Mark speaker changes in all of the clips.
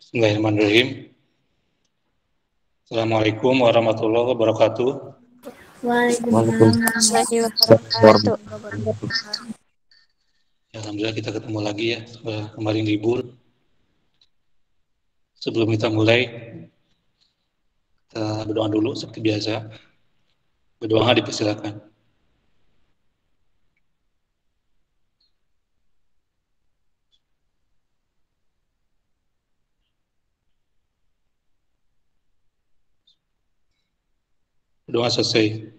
Speaker 1: Bismillahirrahmanirrahim. Assalamualaikum warahmatullahi wabarakatuh.
Speaker 2: Waalaikumsalam warahmatullahi wabarakatuh.
Speaker 1: Alhamdulillah kita ketemu lagi ya setelah kemarin libur. Sebelum kita mulai, kita berdoa dulu seperti biasa. Berdoa dipersilakan. Berdoa selesai.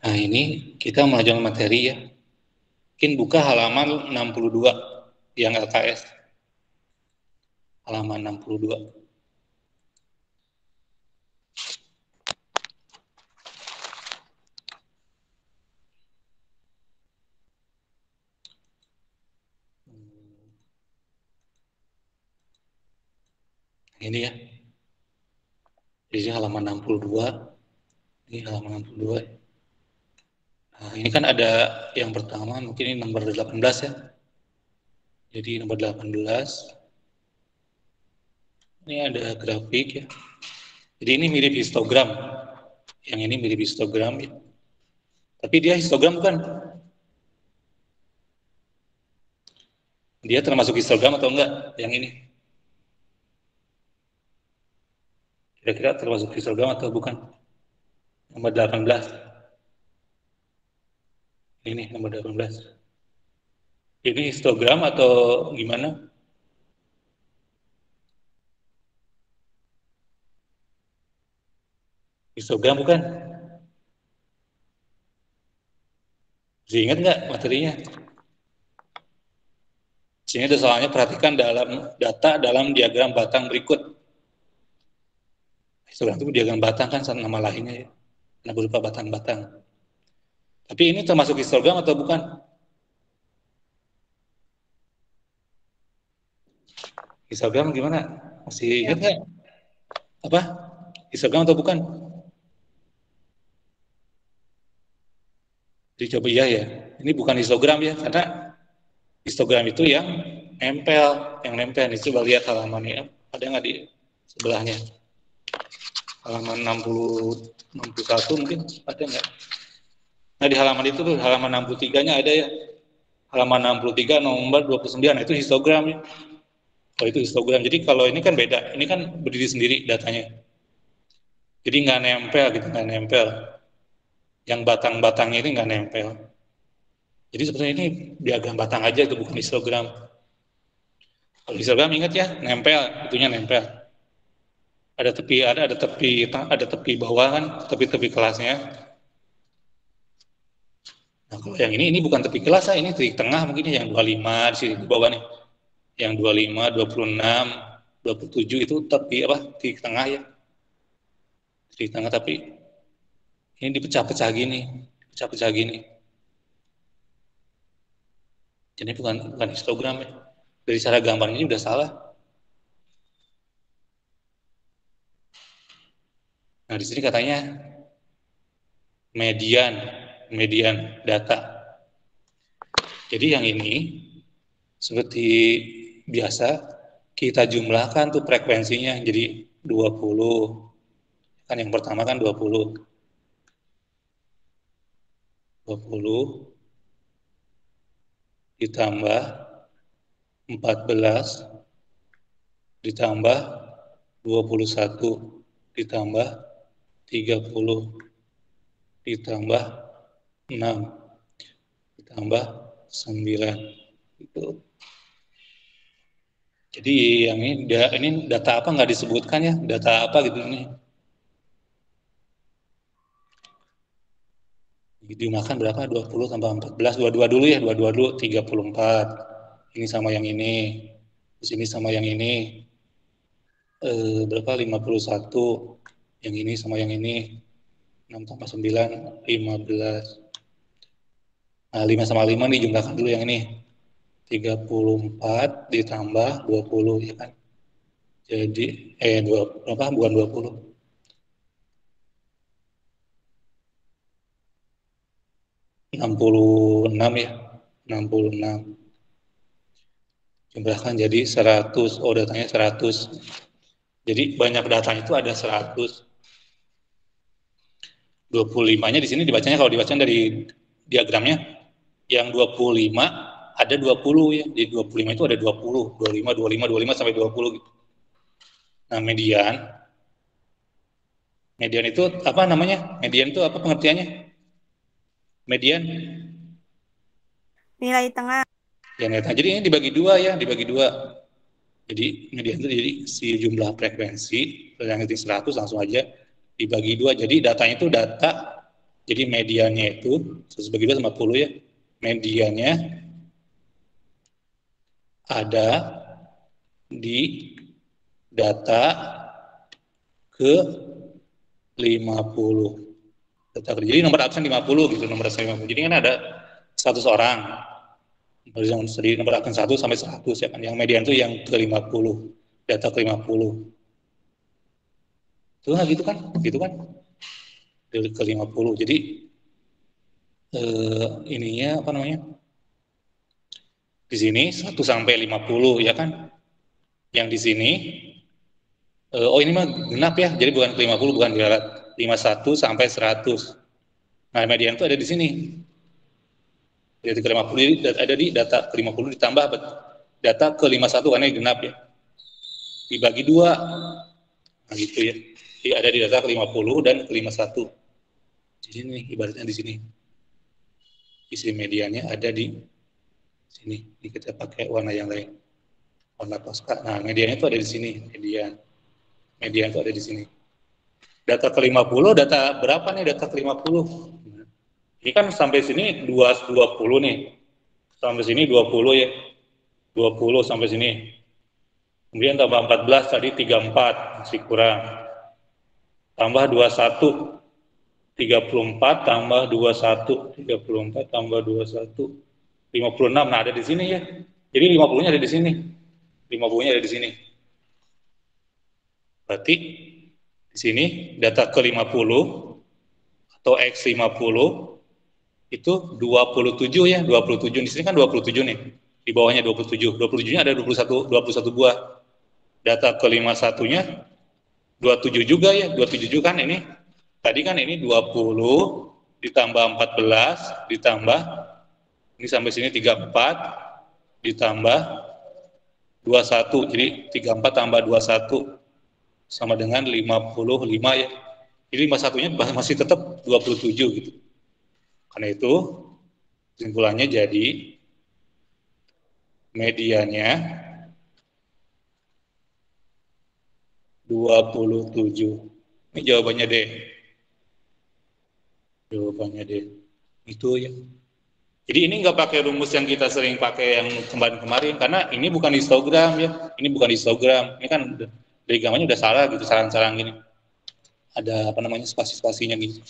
Speaker 1: Nah ini kita melanjutkan materi ya. Mungkin buka halaman 62 yang LKS. Halaman 62. Ini ya. Jadi halaman 62. Ini halaman 62. Nah, ini kan ada yang pertama, mungkin ini nomor 18 ya. Jadi nomor 18. Ini ada grafik ya. Jadi ini mirip histogram. Yang ini mirip histogram ya. Tapi dia histogram bukan? Dia termasuk histogram atau enggak? Yang ini? Kira-kira termasuk histogram atau bukan? Nomor 18. Ini nomor 18. Ini histogram atau gimana? Histogram bukan? Masih ingat nggak materinya? Sini ada soalnya perhatikan dalam data dalam diagram batang berikut. Histogram itu diagram batang kan nama lainnya ya. Nah, berupa batang-batang. Tapi ini termasuk histogram atau bukan? Histogram gimana? Masih ingat nggak? Apa? Histogram atau bukan? Dicoba iya ya. Ini bukan histogram ya, karena histogram itu yang nempel nih. Coba lihat halamannya, ada nggak di sebelahnya? Halaman 61 mungkin ada nggak? Nah di halaman itu tuh, halaman 63-nya ada ya. Halaman 63 nomor 29, itu histogram ya. Oh itu histogram, jadi kalau ini kan beda, ini kan berdiri sendiri datanya. Jadi nggak nempel gitu, nggak nempel. Yang batang-batangnya ini nggak nempel. Jadi sebenarnya ini diagram batang aja, itu bukan histogram. Kalau histogram ingat ya, nempel, itunya nempel. Ada tepi bawah kan, tepi-tepi kelasnya. Nah, kalau yang ini bukan tepi kelas, ini tepi tengah mungkin yang 25 di sini di bawah nih. Yang 25, 26, 27 itu tepi apa? Tepi tengah ya. Tepi tengah tapi ini dipecah-pecah gini, dipecah-pecah gini. Jadi bukan histogram ya. Dari cara gambarnya ini udah salah. Nah, di sini katanya median data. Jadi yang ini seperti biasa kita jumlahkan tuh frekuensinya jadi 20. Kan yang pertama kan 20 ditambah 14 ditambah 21 ditambah 30 ditambah 6 ditambah 9 itu. Jadi yang ini data apa nggak disebutkan ya, data apa gitu ini. Dimakan berapa? 20 tambah 14, 22 dulu ya, 22 dulu, 34. Ini sama yang ini. Terus ini sama yang ini. Berapa? 51. Yang ini sama yang ini. 6 tambah 9, 15. Nah, 5 sama 5 nih jumlahkan dulu yang ini. 34 ditambah 20 ya kan. Jadi, berapa? Bukan 20. 66 ya. 66. jumlahkan jadi 100. Oh, datanya 100. Jadi banyak datanya itu ada 100. 25-nya di sini dibacanya, kalau dibaca dari diagramnya, yang 25 ada 20 ya. Jadi 25 itu ada 20, 25, 25, 25 sampai 20 gitu. Nah, median itu apa namanya? Median itu apa pengertiannya? Median
Speaker 2: Nilai tengah.
Speaker 1: ya, nilai tengah. Jadi ini dibagi dua ya, dibagi dua. Jadi median itu jadi si jumlah frekuensi yang itu 100 langsung aja dibagi dua. Jadi datanya itu data, jadi mediannya itu 100 bagi 2 sama 10 ya. Mediannya ada di data ke 50. Jadi nomor absen 50 gitu, nomor absen 50. Jadi kan ada 100 orang. Dari nomor absen 1 sampai 100 ya kan. Yang median itu yang ke 50, data ke 50. Itu gitu kan? Gitu kan? Dari ke 50. Jadi ininya apa namanya? Di sini 1 sampai 50 ya kan? Yang di sini oh ini mah genap ya. Jadi bukan ke 50, bukan diralat. 51 sampai 100. Nah, median itu ada di sini. Dari ke 50, jadi ada di data ke 50 ditambah data ke 51 karena genap ya. Dibagi dua. Nah, gitu ya. Jadi ada di data ke 50 dan ke 51. Jadi ini ibaratnya di sini. Isi mediannya ada di sini. Ini kita pakai warna yang lain. Warna Tosca. Nah, mediannya itu ada di sini. Median itu ada di sini. Data ke 50, data berapa nih data ke 50? Ini kan sampai sini 20 nih. Sampai sini 20 ya. 20 sampai sini. Kemudian tambah 14 tadi 34 masih kurang. Tambah 21 34 tambah 21 34 tambah 21 56. Nah, ada di sini ya. Jadi 50-nya ada di sini. 50-nya ada di sini. Berarti di sini data ke 50 atau X50 itu 27 ya, 27. Di sini kan 27 nih. Di bawahnya 27. 27-nya ada 21 buah. Data ke 51-nya 27 juga ya, 27 kan ini. Tadi kan ini 20 ditambah 14 ditambah ini sampai sini 34 ditambah 21. Jadi 34 tambah 21 sama dengan 55 ya. Jadi 51-nya masih tetap 27 gitu. Karena itu kesimpulannya jadi mediannya 27. Ini jawabannya deh. Jawabannya deh. Itu ya. Jadi ini nggak pakai rumus yang kita sering pakai yang kemarin-kemarin karena ini bukan histogram ya. Ini bukan histogram. Ini kan dari gambarnya udah salah gitu, sarang-sarang gini. Ada apa namanya spasi-spasinya gitu.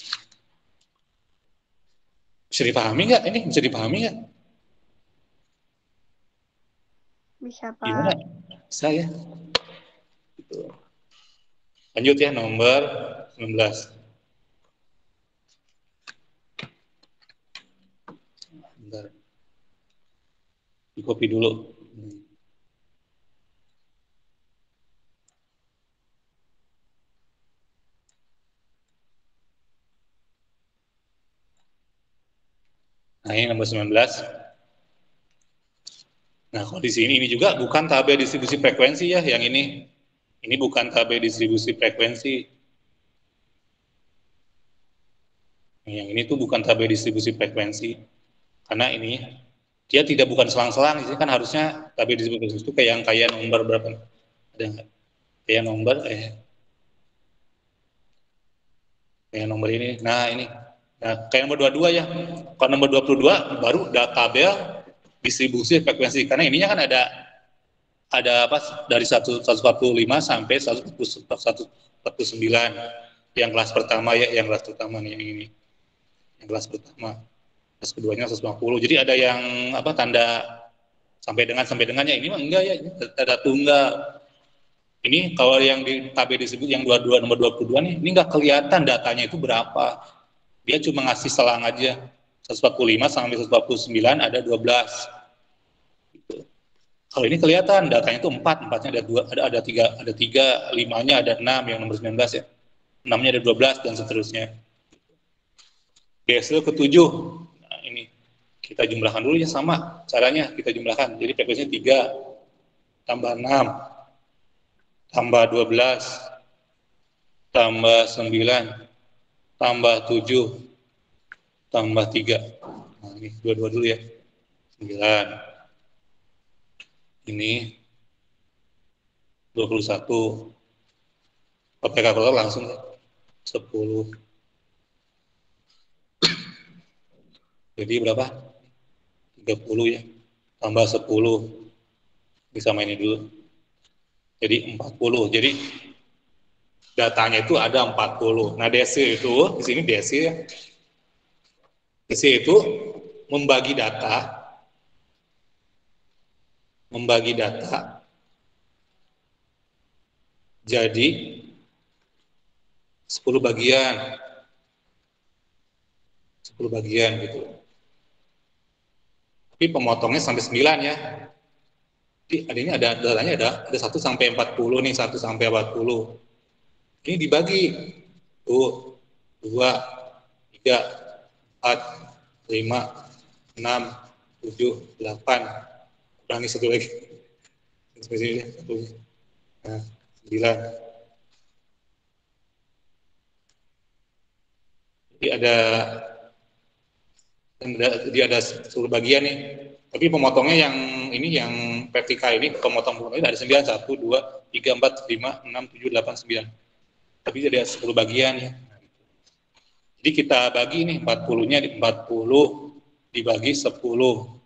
Speaker 1: Bisa dipahami nggak? Ini bisa dipahami nggak?
Speaker 2: Bisa, Pak.
Speaker 1: Gimana? Bisa ya. Gitu. Lanjut ya, nomor 19. Bentar. Di copy dulu. Nah, ini nomor 19. Nah, kalau di sini ini juga bukan tabel distribusi frekuensi ya, yang ini. Ini bukan tabel distribusi frekuensi. Yang ini tuh bukan tabel distribusi frekuensi. Karena ini dia tidak bukan selang-selang, ini kan harusnya tabel distribusi frekuensi itu kayak nomor berapa? Ada nggak? Kayak nomor ini. Nah, ini. Nah, kayak nomor 22 ya. Kalau nomor 22 baru tabel distribusi frekuensi. Karena ininya kan ada apa dari 145 sampai 149 yang kelas pertama ya, yang kelas pertama nih yang ini. Yang kelas pertama. Kelas keduanya 150. Jadi ada yang apa tanda sampai dengannya ini mah enggak ya, ini tanda tunggal. Ini kalau yang di tabel disebut yang 22 nomor 22 nih, ini enggak kelihatan datanya itu berapa. Dia cuma ngasih selang aja. 145 sampai 149 ada 12. Gitu. Kalau ini kelihatan datanya itu 4, 4-nya ada 2, ada 3, 5-nya ada 6 yang nomor 19 ya. 6-nya ada 12 dan seterusnya. Hasil ke-7. Nah, ini kita jumlahkan dulu ya sama caranya kita jumlahkan. Jadi frekuensinya 3 tambah 6 tambah 12 tambah 9 tambah 7 tambah 3. Nah, ini dua-dua dulu ya. 9. Ini 21. Pakai kalkulator langsung 10. Jadi berapa? 30 ya. Tambah 10. Bisa mainin dulu. Jadi 40. Jadi datanya itu ada 40. Nah, DC itu di sini DC ya. DC itu membagi data jadi 10 bagian. 10 bagian gitu. Tapi pemotongnya sampai 9 ya. Jadi ini ada datanya ada 1 sampai 40 nih, 1 sampai 40. Ini dibagi. Tuh, 2, 3, 4, 5, 6, 7, 8. Kurangi satu lagi. Sampai sini deh, 1. Nah, 9. Jadi ada 10 bagian nih. Tapi pemotongnya yang ini yang vertikal ini pemotong ada 9, 1, 2, 3, 4, 5, 6, 7, 8, 9. Tapi ada 10 bagian ya. Jadi kita bagi nih 40-nya 40 dibagi 10.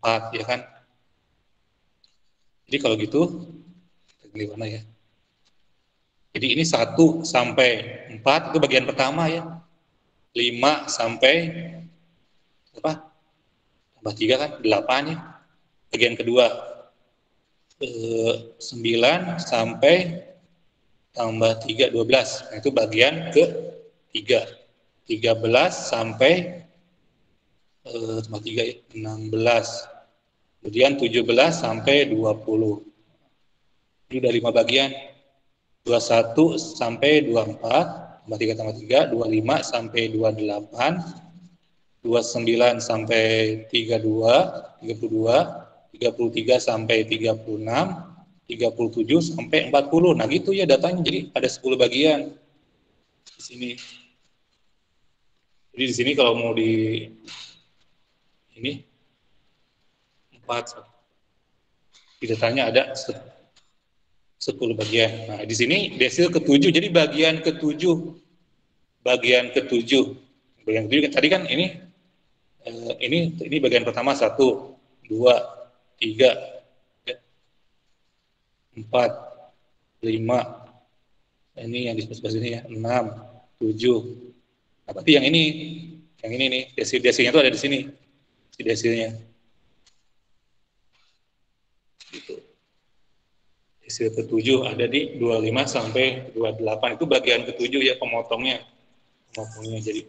Speaker 1: 4 ya kan. Jadi kalau gitu gimana ya? Jadi ini 1 sampai 4 itu bagian pertama ya. 5 sampai apa? Tambah 3 kan 8 ya. Bagian kedua 9 sampai tambah 3 12. Nah, itu bagian ke-3. 13 sampai tambah 3 ya 16. Kemudian 17 sampai 20. Ini udah 5 bagian. 21 sampai 24, tambah 3 tambah 3, 25 sampai 28, 29 sampai 32, 32, 33 sampai 36, 37 sampai 40. Nah, gitu ya datanya. Jadi ada 10 bagian di sini. Jadi di sini kalau mau di ini 4 di datanya ada 10 bagian. Nah, di sini desil ke-7. Jadi bagian ke-7. Bagian ke-7. Bagian ke-7 tadi kan ini bagian pertama 1, 2, 3, 4, 5. Ini yang di sebelah sini ya, 6, 7. Nah, berarti yang ini nih, desil-desilnya itu ada di sini. Si desilnya. Gitu. Desil ke-7 ada di 25 sampai 28. Itu bagian ke-7 ya pemotongnya. Jadi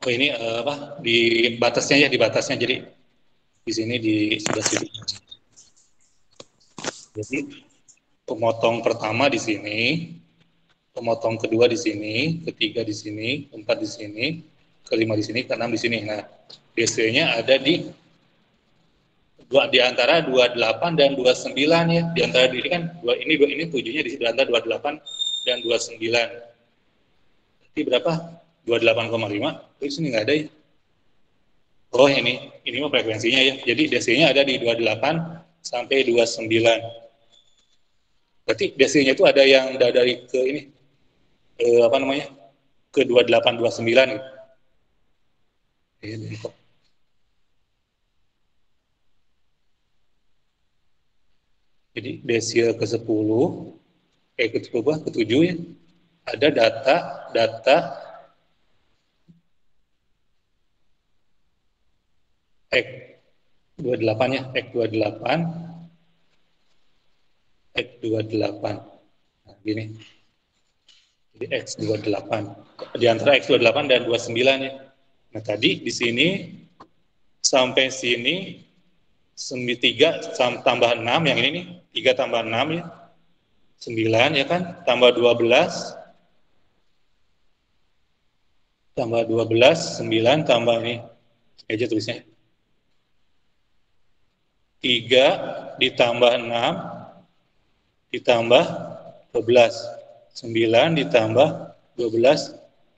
Speaker 1: ini apa di batasnya ya, di batasnya. Jadi di sini di sebelah sini. Jadi pemotong pertama di sini, pemotong kedua di sini, ketiga di sini, keempat di sini, kelima di sini, keenam di sini. Nah, DC-nya ada di antara 28 dan 29 ya. Di antara ini kan ini 7-nya di antara 28 dan 29. Berarti berapa? 28,5. Di sini nggak ada ya. Oh, ini mah frekuensinya ya. Jadi DC-nya ada di 28 sampai 29. Berarti DC-nya itu ada yang dari ke ini apa namanya? Ke 28 29 gitu. Ini kok. Jadi desil ke-10 ke-7 ya. Ada data X 28 ya, X28 X28. Nah, gini. Jadi X28. Di antara X28 dan 29 ya. Nah, tadi di sini sampai sini 3 tambah 6 yang ini nih, 3 tambah 6 ya, 9 ya kan, tambah 12, tambah 12, 9 tambah ini, aja tulisnya. 3 ditambah 6 ditambah 12, 9 ditambah 12,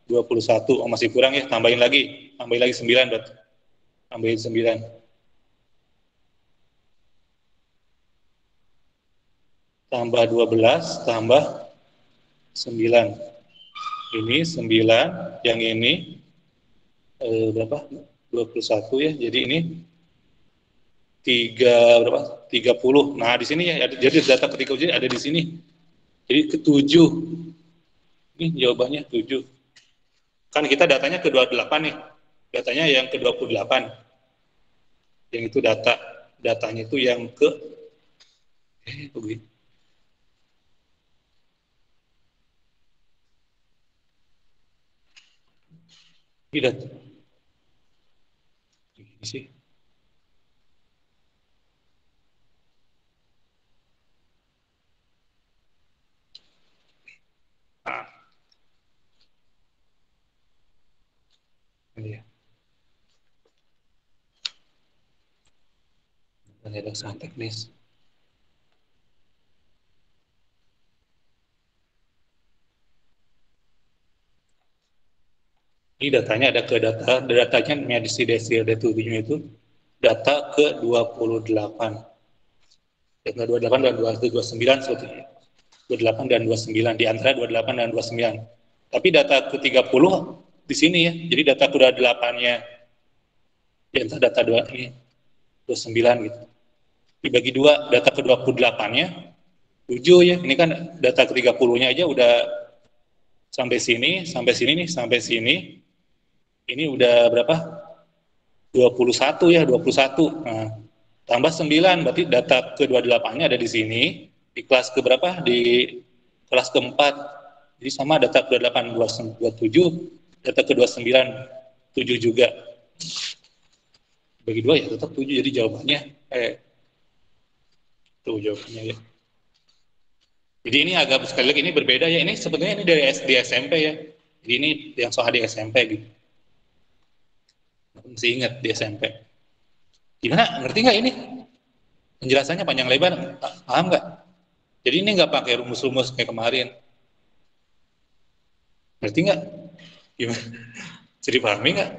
Speaker 1: 21. Oh, masih kurang ya, tambahin lagi 9 berarti. Tambahin 9. Tambah 12 tambah 9. Ini 9, yang ini berapa? 21 ya. Jadi ini 30. Nah, di sini ya, jadi data ketika ujian ada di sini. Jadi ke-7. Ini jawabannya 7. Kan kita datanya ke-28 nih. Datanya yang ke-28. Yang itu datanya itu yang ke begini. Ini data. Ini sih. Nah, ini ya. Ada dasar teknis. Ini datanya ada ke datanya di desil D7 itu data ke 28. Data 28 dan 29 sebetulnya. 28 dan 29 di antara 28 dan 29. Tapi data ke 30 di sini ya. Jadi data ke 28-nya di antara data 2 ini 29 gitu. Dibagi 2, data ke 28-nya 7 ya. Ini kan data ke 30-nya aja udah sampai sini nih, sampai sini. Ini udah berapa? 21 ya, 21. Nah, tambah 9, berarti data ke-28-nya ada di sini. Di kelas ke berapa? Di kelas keempat. Jadi sama data ke-28, 27, data ke-29, 7 juga. Bagi 2 ya tetap 7, jadi jawabannya, tuh jawabannya ya. Jadi ini agak, sekali lagi ini berbeda ya, ini sebenarnya ini dari SD SMP ya. Jadi ini yang soal di SMP gitu. Masih ingat di SMP. Gimana? Ngerti nggak ini? Penjelasannya panjang lebar, paham nggak? Jadi ini nggak pakai rumus-rumus kayak kemarin. Ngerti nggak? Gimana? Jadi pahami nggak?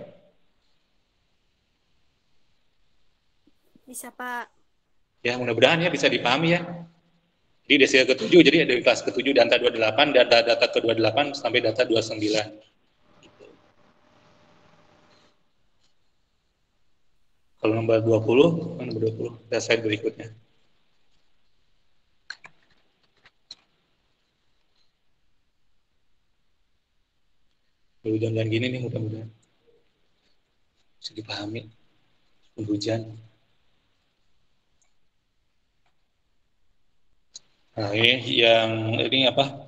Speaker 2: Bisa, Pak.
Speaker 1: Ya mudah-mudahan ya bisa dipahami ya. Jadi desil ke-7, jadi ada di kelas ke-7 data 28, data ke-28 sampai data 29. Kalau nomor 20, nomor 20, ada slide berikutnya. Hujan-hujan gini nih mudah-mudahan bisa dipahami. Hujan. Nah ini apa?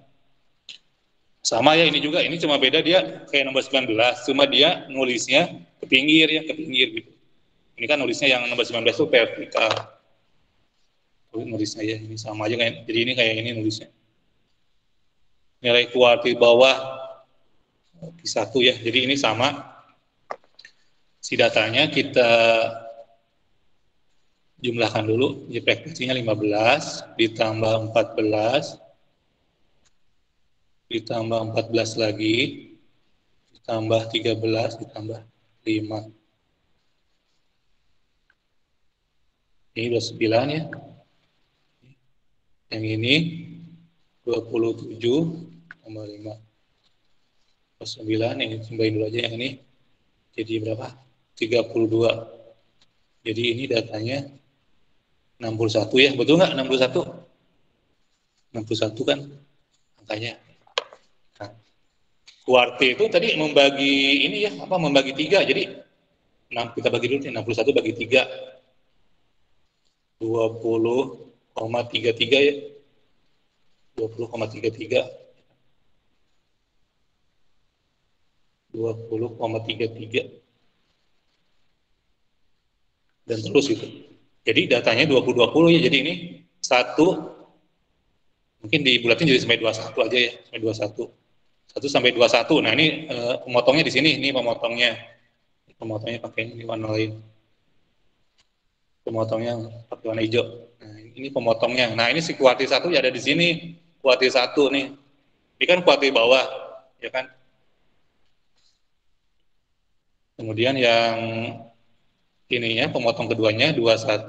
Speaker 1: Sama ya ini juga, ini cuma beda dia kayak nomor 19, cuma dia nulisnya ke pinggir ya, ke pinggir gitu. Ini kan nulisnya yang nomor 19 itu vertikal. Nulisnya ya, ini sama aja kayak, jadi ini kayak ini nulisnya. Nilai kuartil bawah Q1 ya, jadi ini sama. Si datanya kita jumlahkan dulu, jadi frekuensinya 15 ditambah 14 ditambah 14 lagi ditambah 13 ditambah 5. Ini 29 ya. Yang ini 27 tambah 5. 29, ini tambahin dulu aja yang ini. Jadi berapa? 32. Jadi ini datanya 61 ya. Betul nggak 61? 61 kan angkanya. Nah, kuartil itu tadi membagi ini ya, apa membagi 3. Jadi kita bagi dulu nih, 61 bagi 3. 20,33 ya. 20,33. 20,33. dan terus gitu. Jadi datanya 20-20 ya, jadi ini 1, mungkin dibulatin jadi sampai 21 aja ya, sampai 21. 1 sampai 21. Nah ini pemotongnya di sini, ini pemotongnya. Pemotongnya pakai ini warna lain. Pemotongnya pakai warna hijau. Nah ini pemotongnya. Nah ini si kuartil 1 ya ada di sini. Kuartil 1 nih. Ini kan kuartil bawah, ya kan? Kemudian yang ininya pemotong keduanya 21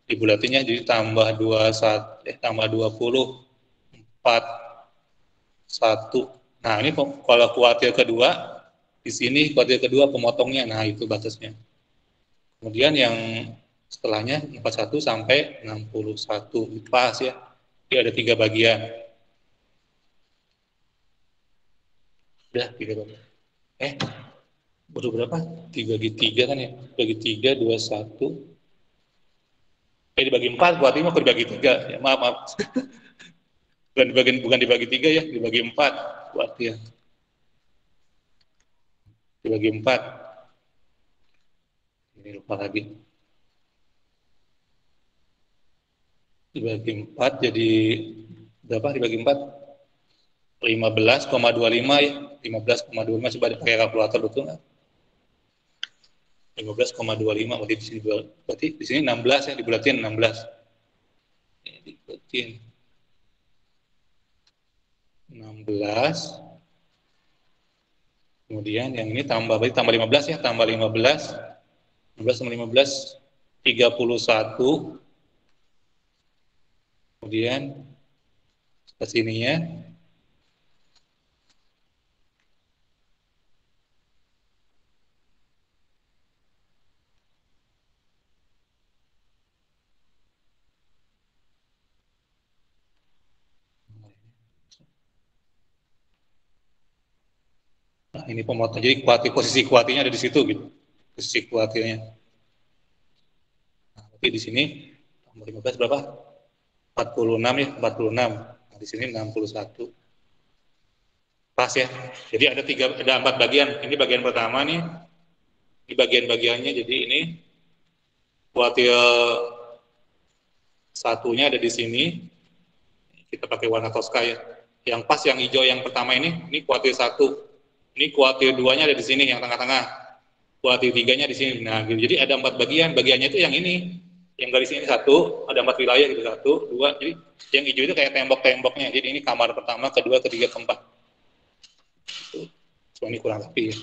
Speaker 1: dibulatinya jadi tambah 21 tambah 24 1. Nah, ini kalau kuartil kedua di sini kuartil kedua pemotongnya. Nah, itu batasnya. Kemudian yang setelahnya 41 sampai 61 pas ya. Jadi ada 3 bagian. Udah 3 bagian. Baru berapa? 3 bagi 3 kan ya? Bagi 3, 21. Dibagi 4, kuartilnya kok dibagi 3. Ya, maaf. Bukan dibagi 3 ya, dibagi 4 kuartil. Dibagi 4. Ini lupa lagi. Dibagi 4 jadi berapa dibagi 4? 15,25 ya. 15,25 coba pakai kalkulator betul nggak? 15,25 berarti di sini di sini 16 ya, dibulatin 16. Dibulatin 16. Kemudian yang ini berarti tambah 15 ya, tambah 15. 15 sama 15 31. Kemudian ke sininya nah ini pemotong, jadi posisi kuartilnya ada di situ gitu, posisi kuartilnya. Nah, tapi di sini tambah 15 berapa? 46 ya, 46. Nah, di sini 61. Pas ya. Jadi ada 4 bagian. Ini bagian pertama nih. Ini bagian-bagiannya. Jadi ini kuartil satunya ada di sini. Kita pakai warna Tosca ya. Yang pas yang hijau yang pertama ini kuartil 1. Ini kuartil 2-nya ada di sini yang tengah-tengah. Kuartil 3-nya di sini. Nah, gitu. Jadi ada 4 bagian. Bagiannya itu yang ini. Yang garis ini 1, ada 4 wilayah gitu, 1, 2. Jadi yang hijau itu kayak tembok-temboknya. Jadi ini kamar pertama, kedua, ketiga, keempat. So, ini kurang lebih ya.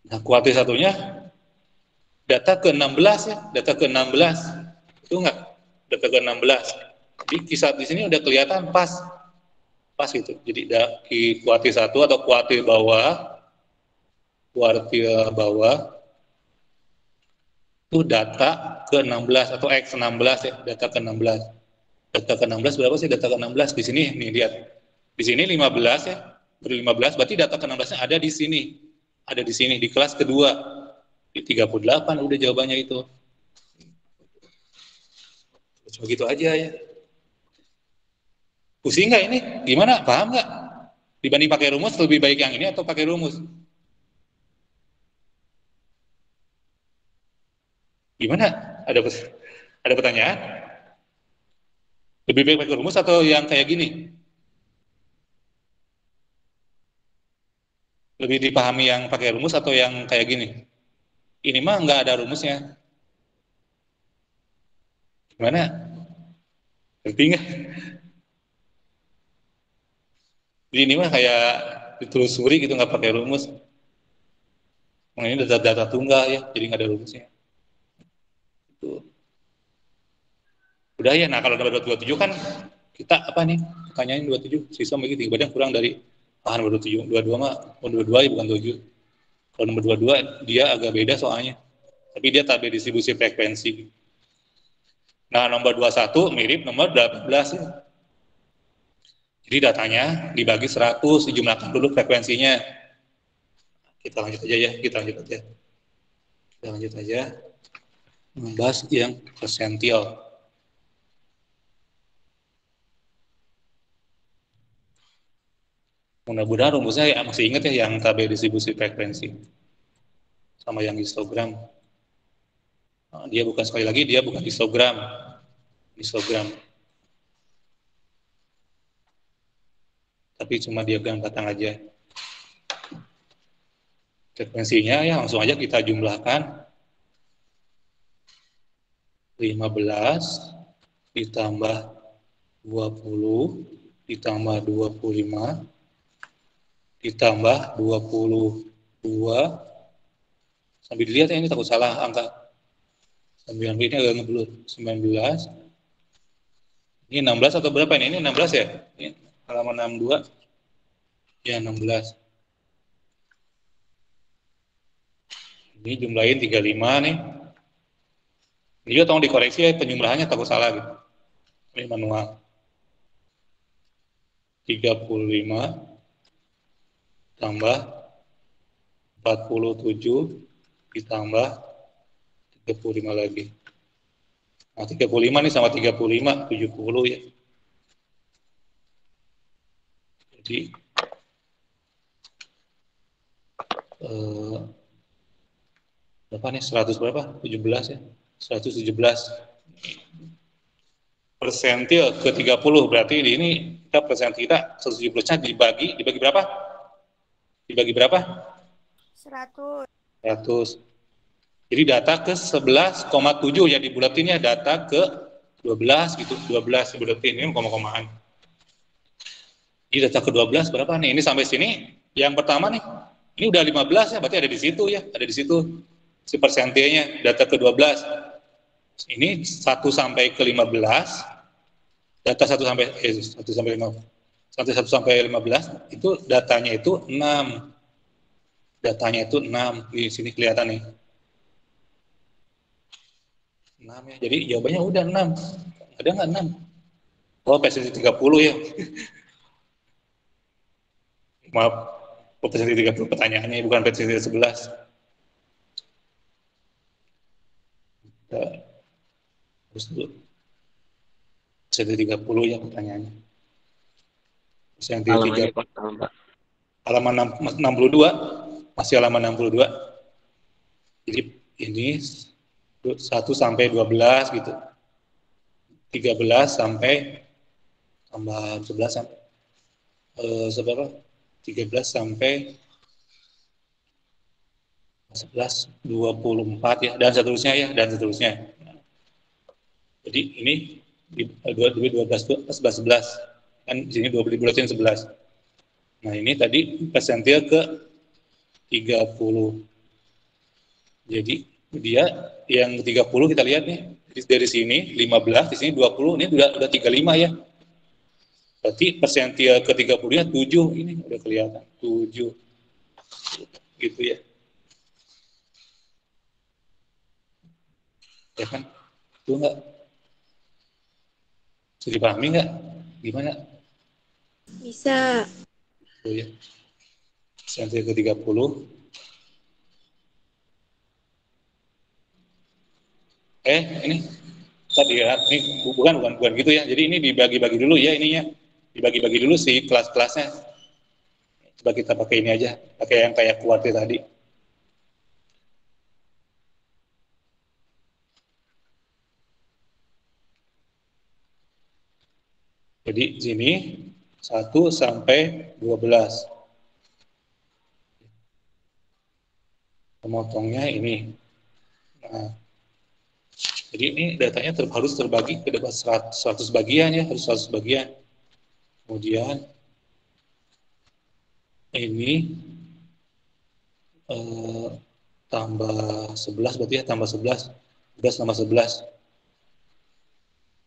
Speaker 1: Nah, kuartil satunya data ke-16 ya, data ke-16. Itu enggak? Data ke-16. Jadi kisah di sini udah kelihatan pas gitu. Jadi di kuartil 1 atau kuartil bawah itu data ke-16 atau X16 ya, data ke-16. Data ke-16 berapa sih data ke-16? Di sini nih lihat. Di sini 15 ya. 15 berarti data ke-16-nya ada di sini. Ada di sini di kelas kedua. Di 38 udah jawabannya itu. Cuma gitu aja ya. Pusing nggak ini? Gimana? Paham nggak? Dibanding pakai rumus lebih baik yang ini atau pakai rumus? Gimana? Ada pertanyaan? Lebih baik pakai rumus atau yang kayak gini? Lebih dipahami yang pakai rumus atau yang kayak gini? Ini mah nggak ada rumusnya. Gimana? Ngerti nggak? Jadi ini mah kayak ditelusuri gitu nggak pakai rumus. Ini data-data tunggal ya, jadi nggak ada rumusnya. Itu. Udah ya, nah kalau nomor 27 kan kita apa nih? Pertanyaannya 27, siswa bagi 3 badan kurang dari nomor 27. 22 mah, nomor 22 ya bukan 7. Kalau nomor 22 dia agak beda soalnya. Tapi dia tabel distribusi frekuensi. Nah, nomor 21 mirip nomor 18 ya. Jadi datanya dibagi 100, dijumlahkan dulu frekuensinya. Kita lanjut aja ya, kita lanjut aja. Membahas yang persentil. Mudah-mudahan rumusnya ya masih ingat ya yang tabel distribusi frekuensi sama yang histogram. Dia bukan, sekali lagi, dia bukan histogram. Histogram. Tapi cuma diagram batang aja. Frekuensinya ya langsung aja kita jumlahkan. 15 ditambah 20 ditambah 25 ditambah 22. Sambil dilihat ya, ini takut salah angka. 9 ini agak ngebelut. 19. Ini 16 atau berapa ini? Ini 16 ya? Ini halaman 62. Ya, 16. Ini jumlahin 35 nih. Ini juga tolong dikoreksi ya, penjumlahannya takut salah gitu. Ini manual. 35 tambah 47 ditambah 35 lagi. Nah, 35 nih sama 35, 70 ya. Jadi berapa nih? 100 berapa? 17 ya. 117 persentil ke 30, berarti ini kita persentil kita 117-nya dibagi berapa? Dibagi berapa?
Speaker 2: 100.
Speaker 1: 100. Jadi data ke 11,7 ya dibulatinnya, data ke 12 gitu, 12 dibulatin, ini koma-komaan. Ini data ke 12 berapa nih? Ini sampai sini, yang pertama nih, ini udah 15 ya, berarti ada di situ ya, ada di situ si persentilnya, data ke 12. Ini 1 sampai ke 15, data 1 sampai 1 sampai 15. Sampai 1 sampai 15 itu datanya itu 6. Datanya itu 6. Di sini kelihatan nih. 6 ya. Jadi jawabannya udah 6. Ada nggak 6? Oh, persentase 30 ya. Maaf, persentase 30 pertanyaannya bukan persentase 11. Terus dulu. Persentase 30 ya pertanyaannya. Persentase 30. Halaman 62. Masih halaman 62. Jadi ini 1 sampai 12 gitu. 13 sampai tambah 11 sampai seberapa? 13 sampai 11, 24 ya, dan seterusnya ya, dan seterusnya. Jadi ini di 12, 11, kan di sini 20 dibulatin 11. Nah ini tadi persentil ke 30. Jadi dia yang 30 kita lihat nih, dari sini 15, di sini 20, ini udah 35 ya. Berarti persentil ke 30-nya 7, ini udah kelihatan, 7. Gitu ya. Ya kan? Itu enggak? Bisa dipahami nggak? Gimana?
Speaker 2: Bisa.
Speaker 1: Oh ya. Persentil ke 30. Ini tadi ya, ini bukan gitu ya. Jadi ini dibagi-bagi dulu ya ininya. Dibagi-bagi dulu sih kelas-kelasnya. Coba kita pakai ini aja, pakai yang kayak kuartil tadi. Jadi sini 1 sampai 12. Pemotongnya ini. Nah, jadi ini datanya harus terbagi ke dapat 100 bagian ya, harus 100 bagian. Kemudian ini tambah 11 berarti ya, tambah 11. 11 tambah 11.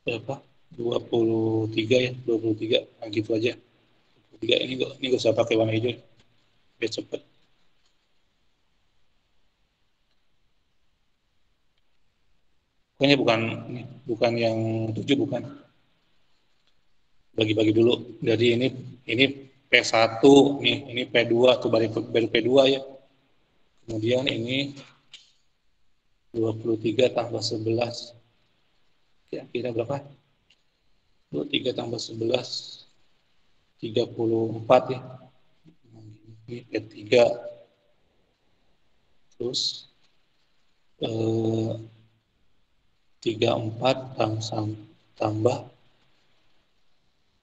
Speaker 1: Berapa? 23 ya, 23. Nah, gitu aja. 23 ini gak usah pakai warna hijau. Biar cepet. Pokoknya bukan yang 7, bukan. Bagi-bagi dulu. Jadi ini P1 nih, ini P2 tuh baru P2 ya. Kemudian ini 23 tambah 11. Kira-kira berapa? 23 tambah 11 34 ya. Ini P3. Terus 34 tambah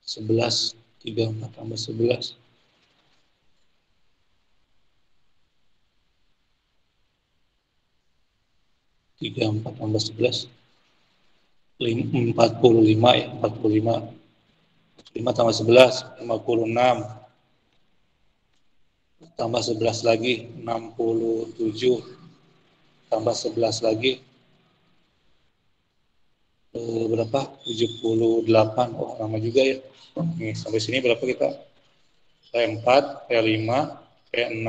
Speaker 1: 11. 34 tambah 11. 34 tambah 11. 45 ya, 45. 5 tambah 11, 56. Tambah 11 lagi, 67. Tambah 11 lagi, berapa? 78. Oh, lama juga ya. Nih, sampai sini berapa kita? P4, P5, P6,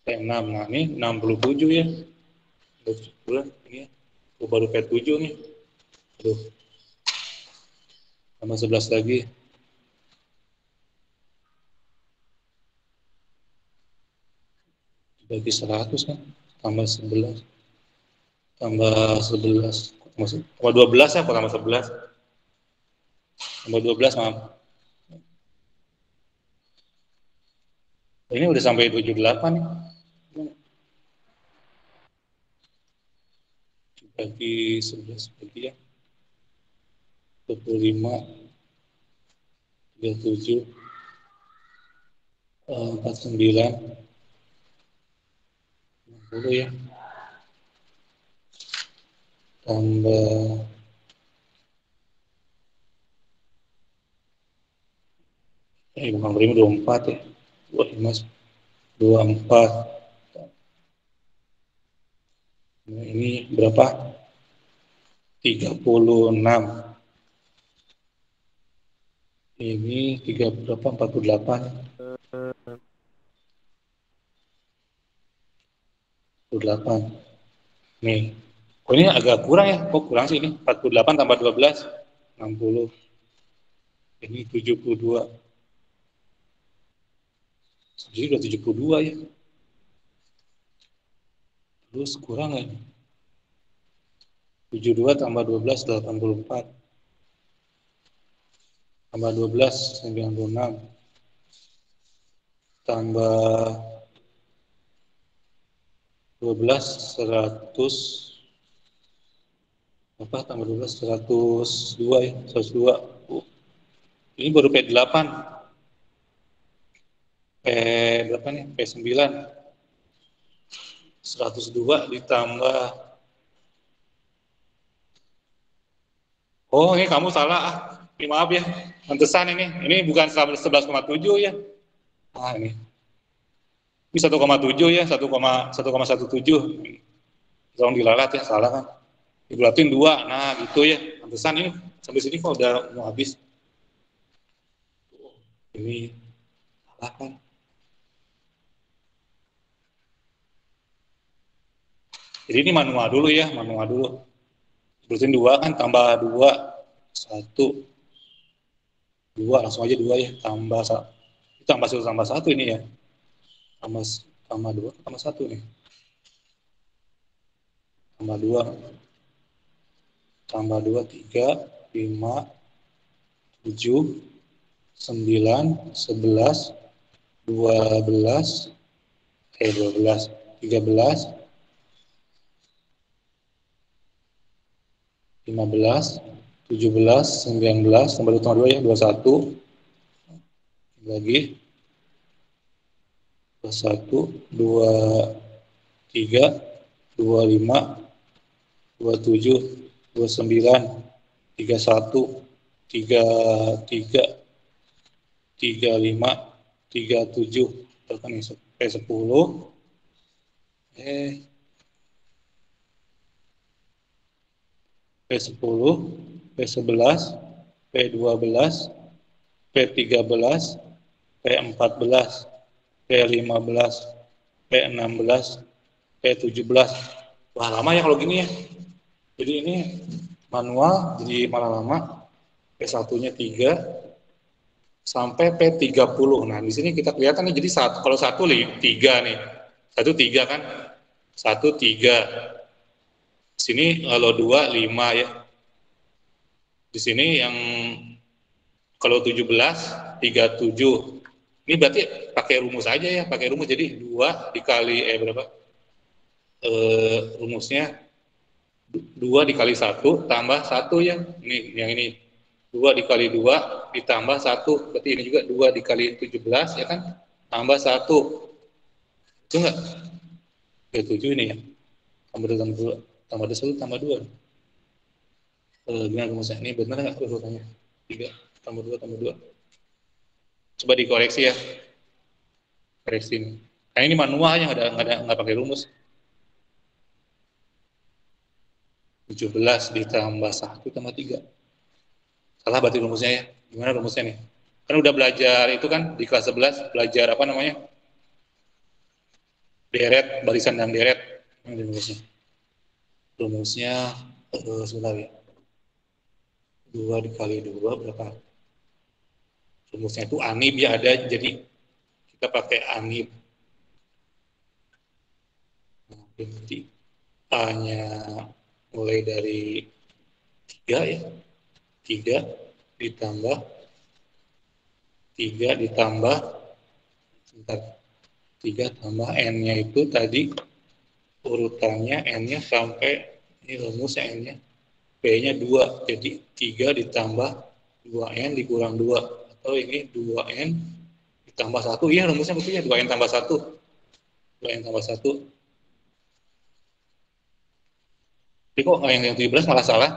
Speaker 1: P6. Nah, ini 67 ya. Bulan ini ya. Baru P7 nih. Aduh, tambah 11 lagi. Bagi 100 kan. Tambah 11. Tambah 11. Tambah 12 ya, tambah 11. Tambah 12, maaf. Ini udah sampai 78 nih. Bagi 11 bagi ya. 25, 37, 49, 60 ya. Tambah bukan berima 24 ya. Wah, mas 24. Nah, ini berapa? 36. Ini 3 berapa? 48. 48. Nih. Kok ini agak kurang ya? Kok kurang sih ini? 48 tambah 12, 60. Ini 72. Jadi udah 72 ya. Terus kurang ya? 72 tambah 12, 84. Tambah 12, 96. Tambah 12, 100. Apa tambah 12, 102 ya. 102. Ini baru P8. P berapa nih? P9. 102 ditambah. Oh, ini kamu salah. Ini maaf ya. Pantesan ini. Ini bukan 11,7 ya. Ah, ini. Ini 1,7 ya. 1,17. Tolong dilalat ya. Salah kan. Dibulatin 2. Nah, gitu ya. Pantesan ini. Sampai sini kok udah mau habis. Ini salah kan. Jadi ini manual dulu ya. Manual dulu. Bulatin 2 kan. Tambah 2. 1. 2 langsung aja 2 ya. Tambah 1 tambah 1 ini ya. Tambah tambah 2 tambah 1 nih. Tambah 2 tambah 2 3 5 7 9 11 12 12 13 15 17 19 tambah 2 tambah 2 ya 21 lagi 21 23 25 27 29 31 33 35 37 berapa nih P10 P10 P11 P12 P13 P14 P15 P16 P17. Wah, lama ya kalau gini ya. Jadi ini manual jadi malah lama. P1-nya 3 sampai P30. Nah, di sini kita kelihatan nih, jadi kalau 1 3 nih. 1 3 kan? 1 3. Sini kalau 2 5 ya. Di sini yang kalau 17 37. Ini berarti pakai rumus aja ya, pakai rumus. Jadi 2 dikali berapa? Rumusnya 2 dikali 1 tambah 1 ya. Ini yang ini. 2 dikali 2 ditambah 1. Berarti ini juga 2 dikali 17 ya kan? Tambah 1. Itu enggak? Ya 7 ini ya. Tambah 2 tambah 2. Tambah 1 tambah 2. Gimana rumusnya? Ini benar enggak urutannya? 3 tambah 2 tambah 2. Coba dikoreksi ya. Koreksi ini. Nah ini manual aja, nggak pakai rumus. 17 ditambah 1 tambah 3. Salah berarti rumusnya ya. Gimana rumusnya nih? Kan udah belajar itu kan di kelas 11, belajar apa namanya? Deret, barisan dan deret. Ini rumusnya. Rumusnya, sebentar ya. 2 dikali 2 berapa? Rumusnya itu anib ya ada, jadi kita pakai anib. Jadi A-nya mulai dari 3 ya. 3 ditambah 3 ditambah sebentar, 3 tambah N-nya itu tadi urutannya N-nya sampai ini rumusnya N-nya P-nya 2, jadi 3 ditambah 2N dikurang 2 atau ini 2N ditambah 1, iya rumusnya betul ya 2N tambah 1, 2N tambah 1. Tapi kok yang 17 malah salah?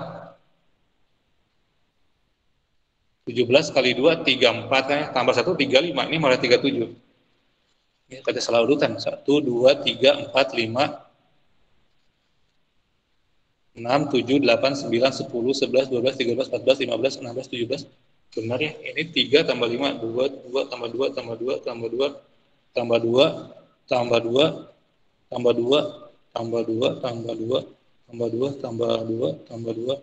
Speaker 1: 17 kali 2, 34 kan, tambah 1, 35, ini malah 37. Ya, ada salah urutan, 1, 2, 3, 4, 5, 6, 7, 8, 9, 10, 11, 12, 13, 14, 15, 16, 17. Benar ya, ini 3 tambah 5, 2, 2 tambah 2, tambah 2, tambah 2, tambah 2, tambah 2, tambah 2, tambah 2, tambah 2, tambah 2, tambah 2, tambah 2,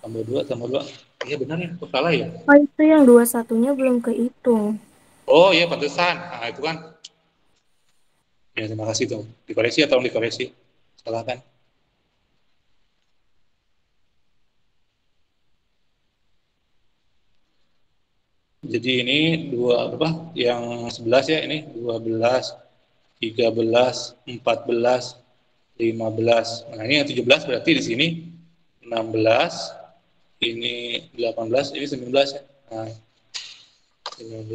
Speaker 1: tambah 2, tambah 2. Iya benar ya, kok salah ya?
Speaker 2: Oh, itu yang 21-nya belum kehitung.
Speaker 1: Oh iya, pantesan. Nah itu kan. Ya terima kasih tuh. Dikoreksi atau dikoreksi? Salah kan? Jadi ini dua apa? Yang 11 ya ini 12, 13, 14, 15. Nah, ini yang 17 berarti di sini 16, ini 18, ini 19 ya. Nah, 19,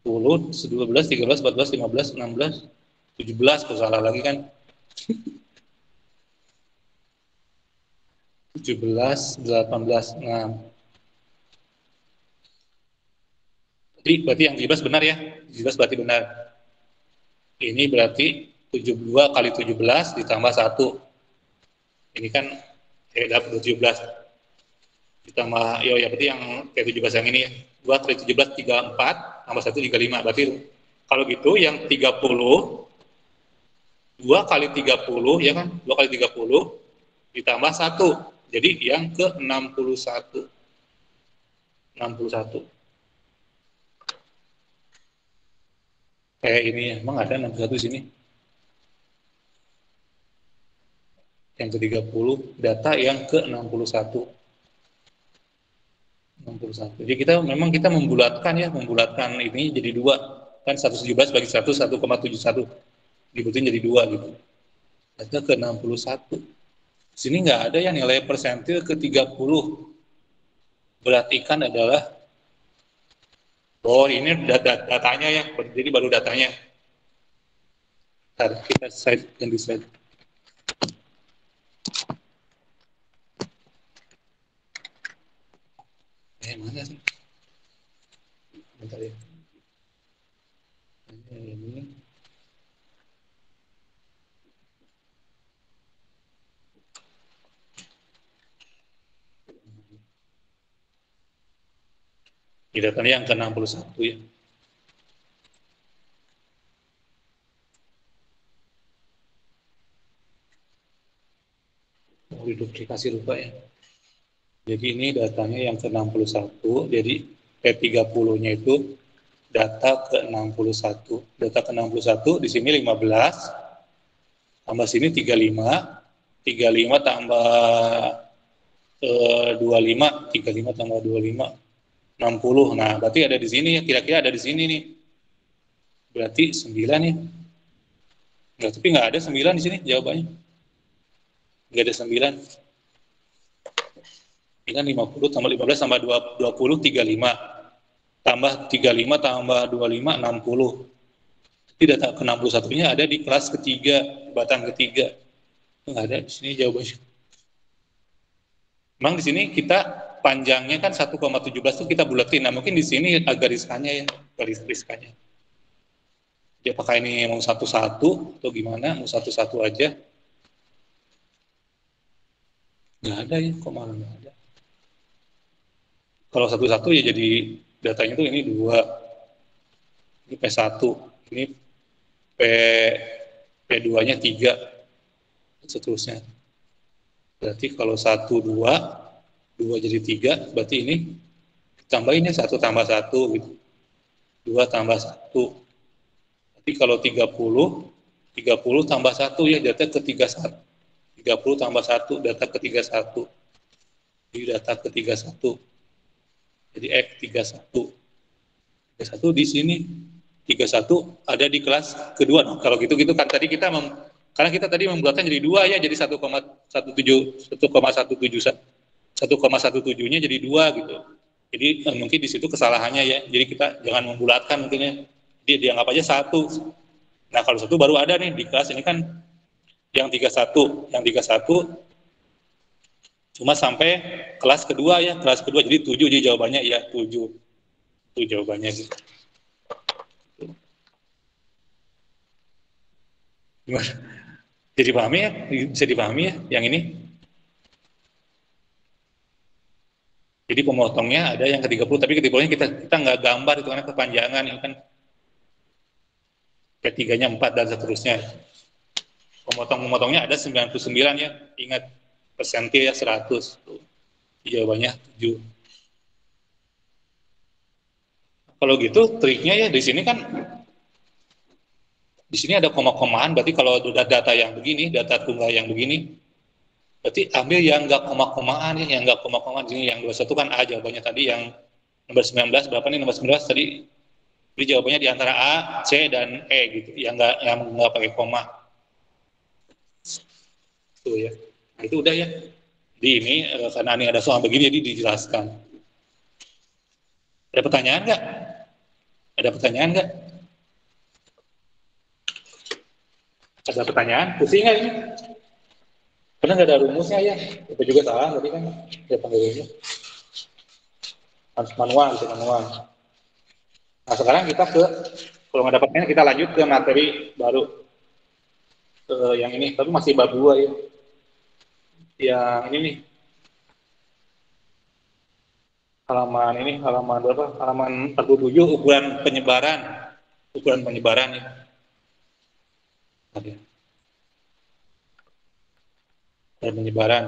Speaker 1: 10, 12, 13, 14, 15, 16, 17, kok salah lagi kan? 17, 18. Nah, berarti yang 17 benar ya? 17 berarti benar. Ini berarti 72 kali 17 ditambah 1. Ini kan dapat 17 ditambah ya berarti yang kayak 17 yang ini ya. 2 kali 17 34 tambah 1 35. Berarti kalau gitu yang 30 2 kali 30 ya kan? 2 kali 30 ditambah 1. Jadi yang ke 61. 61. Kayak ini ya, emang ada 61 di sini. Yang ke-30 data yang ke-61. 61. Jadi kita membulatkan ya, membulatkan ini jadi 2. Kan 117 bagi 1 1,71. Dibutuhin jadi 2 gitu. Data ke-61. Di sini nggak ada yang nilai persentil ke-30. Berarti kan adalah oh ini datanya ya, jadi baru datanya. Bentar, kita ganti slide. Mana sih? Bentar ya. Ini. Ini datanya yang ke-61 ya. Mau diduplikasi lupa ya. Jadi ini datanya yang ke-61, jadi P30-nya itu data ke-61. Data ke-61 di sini 15, tambah sini 35, 35 tambah 25, 35 tambah 25, 60. Nah, berarti ada di sini, kira-kira ada di sini nih. Berarti 9 nih. Nggak, tapi nggak ada 9 di sini jawabannya. Nggak ada 9. Ini kan 50 tambah 15 tambah 20, 35. Tambah 35 tambah 25, 60. Tapi data ke-61-nya ada di kelas ketiga, batang ketiga. Nggak ada di sini jawabannya. Memang di sini kita panjangnya kan 1,17 itu kita bulatin. Nah, mungkin di sini agak riskannya ya, garis riskannya. Ya, apakah ini mau satu-satu atau gimana? Mau satu-satu aja? Nggak ada ya, kok malah nggak ada. Kalau satu-satu ya jadi datanya tuh ini 2, ini P1, ini P, P2-nya 3, seterusnya. Berarti kalau 1, 2, 2 jadi 3, berarti ini tambahinnya 1 tambah 1 gitu. 2 tambah 1. Berarti kalau 30, 30 tambah 1 ya data ke 31. 30 tambah 1 data ke 31. Jadi data ke 31. Jadi X 31. 31 di sini. 31 ada di kelas kedua. Nah, kalau gitu-gitu kan tadi kita karena kita tadi membuatnya jadi 2 ya, jadi 1,17nya jadi 2 gitu. Jadi mungkin di situ kesalahannya ya. Jadi kita jangan membulatkan mungkinnya. Dia dianggap aja 1. Nah, kalau 1 baru ada nih di kelas ini kan yang 31, yang 31 cuma sampai kelas kedua ya, kelas kedua jadi 7 jadi jawabannya ya 7. Itu jawabannya gitu. Gimana? Jadi dipahami ya? Bisa dipahami ya yang ini? Jadi pemotongnya ada yang ke-30, tapi ke-30-nya kita nggak gambar itu karena kepanjangan, ini kan P3-nya 4 dan seterusnya. Pemotong-pemotongnya ada 99 ya, ingat persentil ya 100. Jawabannya 7. Kalau gitu triknya ya di sini kan di sini ada koma-komaan, berarti kalau udah data yang begini, data tunggal yang begini, berarti ambil yang nggak koma-komaan ya, yang nggak koma-komaan. Di sini yang 21 kan A jawabannya tadi, yang nomor 19 berapa nih nomor 19 tadi? Jadi jawabannya di antara A, C dan E gitu, yang nggak pakai koma. Itu ya. Nah, itu udah ya. Jadi ini karena ini ada soal begini jadi dijelaskan. Ada pertanyaan nggak? Ada pertanyaan nggak? Ada pertanyaan? Pusing nggak ini? Karena nggak ada rumusnya ya. Itu juga salah tadi kan. Ya panggil rumus. Harus manual, itu manual. Nah sekarang kita kalau nggak dapatnya kita lanjut ke materi baru. Yang ini, tapi masih bab 2 ya. Yang ini nih. Halaman berapa? Halaman 47, ukuran penyebaran. Ukuran penyebaran ya. Ukuran penyebaran.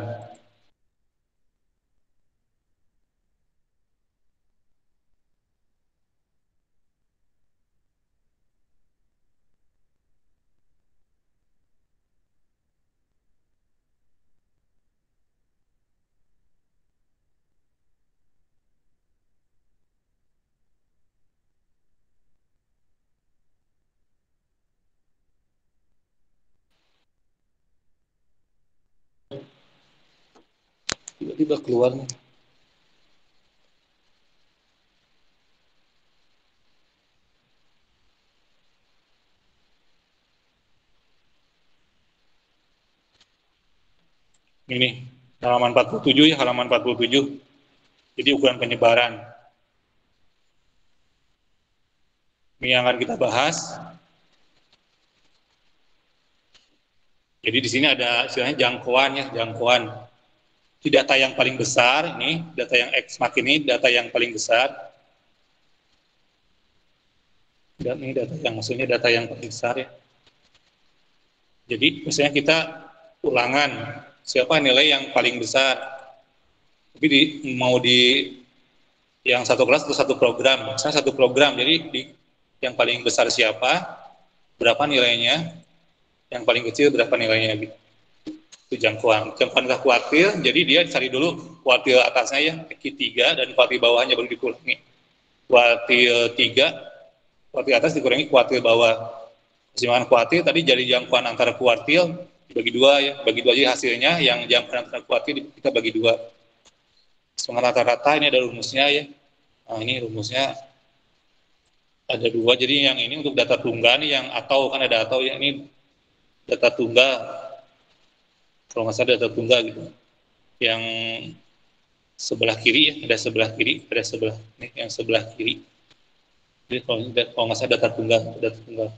Speaker 1: Tiba-tiba keluar nih. Ini halaman 47 ya, halaman 47. Jadi ukuran penyebaran. Ini yang akan kita bahas. Jadi di sini ada istilahnya jangkauan ya, jangkauan. Di data yang paling besar, ini data yang X max ini data yang paling besar. Dan ini data yang maksudnya data yang paling besar ya. Jadi misalnya kita ulangan, siapa nilai yang paling besar? Tapi mau di yang satu kelas atau satu program, misalnya satu program, jadi yang paling besar siapa, berapa nilainya, yang paling kecil berapa nilainya gitu. Itu jangkauan nggak kuartil, jadi dia cari dulu kuartil atasnya ya, Q3 dan kuartil bawahnya baru dikurangi. Kuartil 3, kuartil atas dikurangi kuartil bawah. Keseimbangan kuartil tadi jadi jangkauan antara kuartil dibagi dua ya, bagi dua aja hasilnya, yang jangkauan antara kuartil kita bagi dua. Keseimbangan rata-rata ini ada rumusnya ya. Nah, ini rumusnya ada dua, jadi yang ini untuk data tunggal nih, yang atau kan ada atau ya, ini data tunggal, kalau nggak salah data tunggal gitu. Yang sebelah kiri ya, ada sebelah kiri, ada sebelah ini yang sebelah kiri. Jadi kalau nggak salah data tunggal, data tunggal.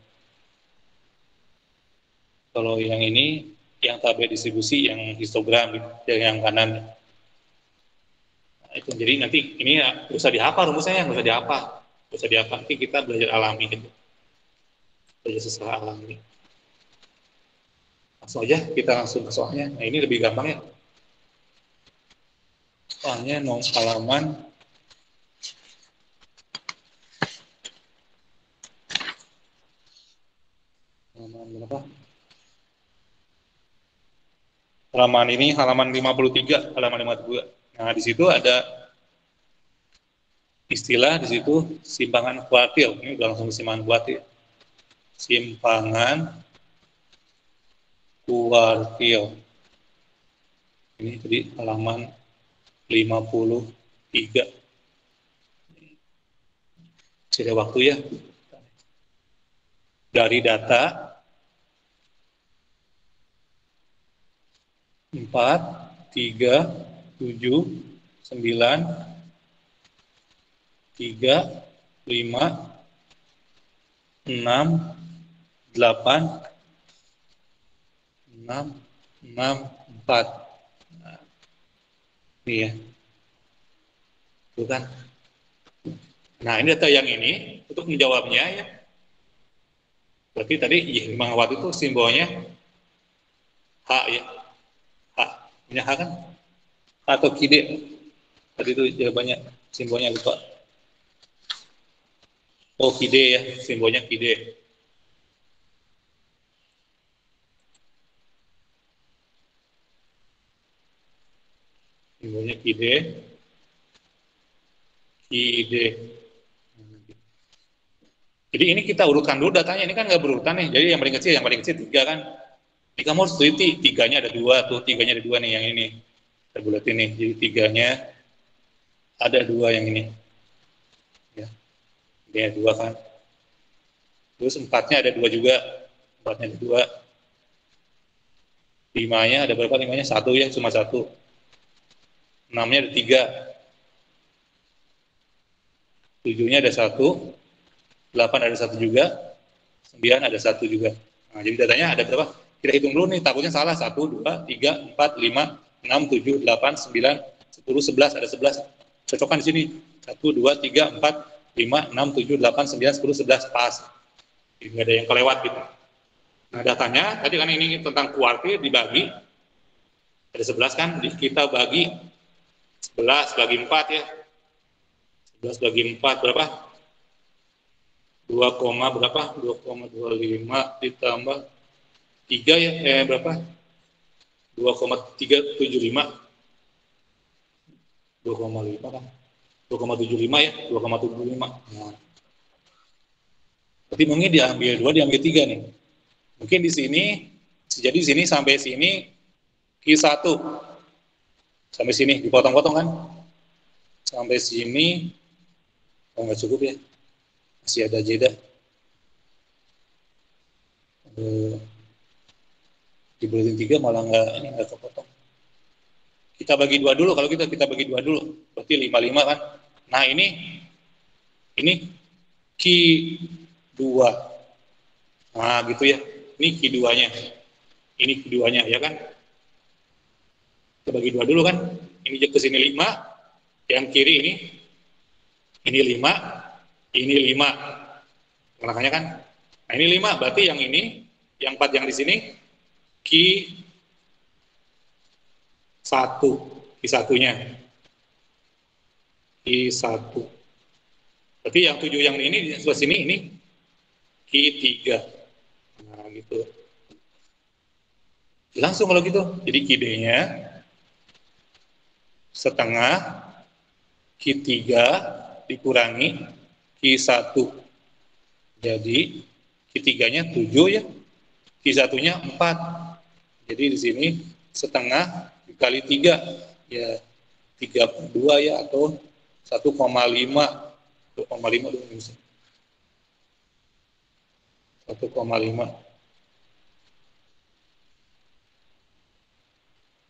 Speaker 1: Kalau yang ini yang tabel distribusi, yang histogram gitu, yang kanan. Nah, itu jadi nanti ini ya, usah dihafal rumusnya, nggak usah dihafal, usah dihafal. Nanti kita belajar alami gitu, belajar secara alami. Langsung aja kita langsung ke soalnya. Nah ini lebih gampang ya. Soalnya halaman berapa? Halaman ini halaman 53, halaman 52. Nah, di situ ada istilah di situ simpangan kuartil. Ini udah langsung simpangan kuartil. Simpangan kuartil. Ini jadi halaman 53. Sudah waktu ya. Dari data 4, 3, 7, 9, 3, 5, 6, 8, 6, 6, 4. Nah, ini ya. Tuh kan. Nah, ini data yang ini untuk menjawabnya ya. Berarti tadi Y5 watt itu simbolnya H ya. H. Punya H kan? H atau KID. Tadi itu jawabannya simbolnya lupa. Oh, KID ya, simbolnya KID. Simbolnya KID. KID. Jadi ini kita urutkan dulu datanya, ini kan nggak berurutan nih. Jadi yang paling kecil 3 kan. Ini kamu harus teliti, 3-nya ada 2 tuh, 3-nya ada 2 nih yang ini. Kita bulat ini, jadi 3-nya ada 2 yang ini. Ya, ini ada 2 kan. Terus 4-nya ada 2 juga, 4-nya ada 2. 5-nya ada berapa? 5-nya 1 ya, cuma 1. 6-nya ada 3. 7-nya ada 1. 8 ada 1 juga. 9 ada 1 juga. Nah, jadi datanya ada berapa? Kita hitung dulu nih, tabelnya salah. 1, 2, 3, 4, 5, 6, 7, 8, 9, 10, 11, ada 11. Cocokkan di sini. 1, 2, 3, 4, 5, 6, 7, 8, 9, 10, 11. Pas. Jadi nggak ada yang kelewat gitu. Nah, datanya, tadi kan ini tentang kuartil dibagi. Ada 11 kan, kita bagi 11 bagi 4 ya. 11 bagi 4 berapa? 2, berapa? 2,25 ditambah 3 ya, berapa? 2,375. 2,5 kan? 2,75 ya, 2,75. Nah, berarti mungkin diambil 2, diambil 3 nih. Mungkin di sini, jadi di sini sampai sini Q1. Sampai sini, dipotong-potong kan? Sampai sini, oh nggak cukup ya. Masih ada jeda. Di buletin 3 malah nggak kepotong. Kita bagi 2 dulu, kalau kita bagi 2 dulu, berarti 55 kan. Nah ini Q2. Nah gitu ya, ini Q2-nya. Ini Q2-nya ya kan. Kita bagi 2 dulu kan. Ini ke sini 5, yang kiri ini 5, ini 5. Makanya kan. Nah ini 5, berarti yang ini, yang 4 yang di sini, Q1-nya. Q1. Berarti yang 7 yang ini, di sebelah sini, ini Q3. Nah gitu. Langsung kalau gitu, jadi Q-nya setengah Q3 dikurangi Q1. Jadi Q3-nya 7 ya, Q1-nya 4. Jadi di sini setengah dikali 3, ya 32 ya, atau 1,5. 1,5 dulu bisa. 1,5.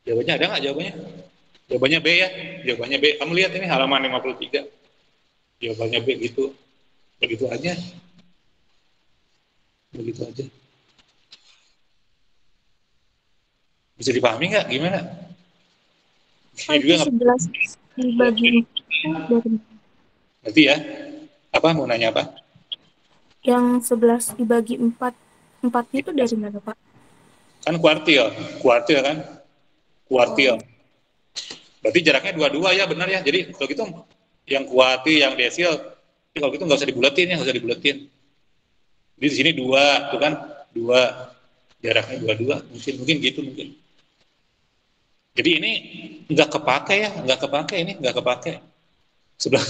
Speaker 1: Jawabannya ada nggak jawabannya? Jawabannya B ya, jawabannya B. Kamu lihat ini halaman 53. Jawabannya B gitu. Begitu aja. Begitu aja. Bisa dipahami nggak? Gimana?
Speaker 2: Oh,
Speaker 1: Ini
Speaker 2: itu
Speaker 1: juga nggak
Speaker 2: 11 dibagi 4 dari
Speaker 1: ngerti ya? Apa mau nanya apa?
Speaker 2: yang 11 dibagi 4. 4 itu dari mana, Pak?
Speaker 1: Kan kuartil, kuartil kan? Kuartil.
Speaker 2: Oh,
Speaker 1: Berarti jaraknya dua-dua ya, benar ya. Jadi kalau gitu yang kuartil, yang desil, kalau gitu nggak usah dibuletin ya, nggak usah dibuletin. Jadi di sini 2, tuh kan? 2, jaraknya 2-2, mungkin gitu mungkin. Jadi ini nggak kepake ya, nggak kepake ini, nggak kepake. Sebelah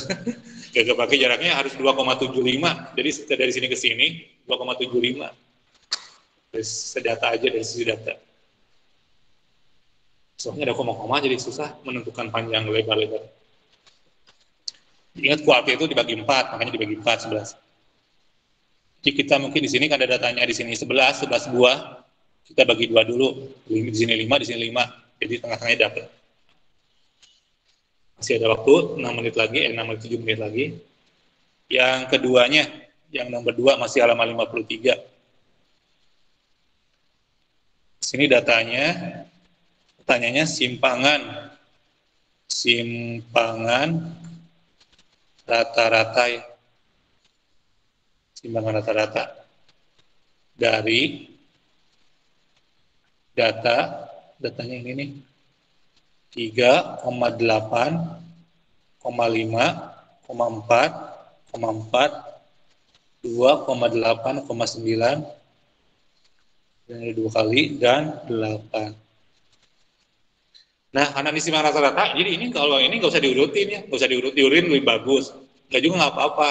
Speaker 1: nggak kepake, jaraknya harus 2,75. Jadi dari sini ke sini 2,75. Dari sedata aja, dari sisi data. Soalnya ada koma-koma jadi susah menentukan panjang lebar-lebar. Ingat kuartil itu dibagi 4, makanya dibagi 4, 11. Jadi kita mungkin di sini kan ada datanya di sini 11 buah. Kita bagi 2 dulu. Di sini 5, di sini 5. Jadi tengah-tengahnya dapat. Masih ada waktu 6 menit lagi, 6 menit 7 menit lagi. Yang keduanya, yang nomor 2 masih halaman 53. Sini datanya, pertanyaannya simpangan rata-rata ya. Simpangan rata-rata dari datanya ini nih 3,8, 5,4, 4, 2,8,9 dan 2 kali dan 8. Nah, analisis simpangan rata-rata, jadi ini kalau ini nggak usah diurutin ya, nggak usah diurutin lebih bagus, nggak juga nggak apa-apa.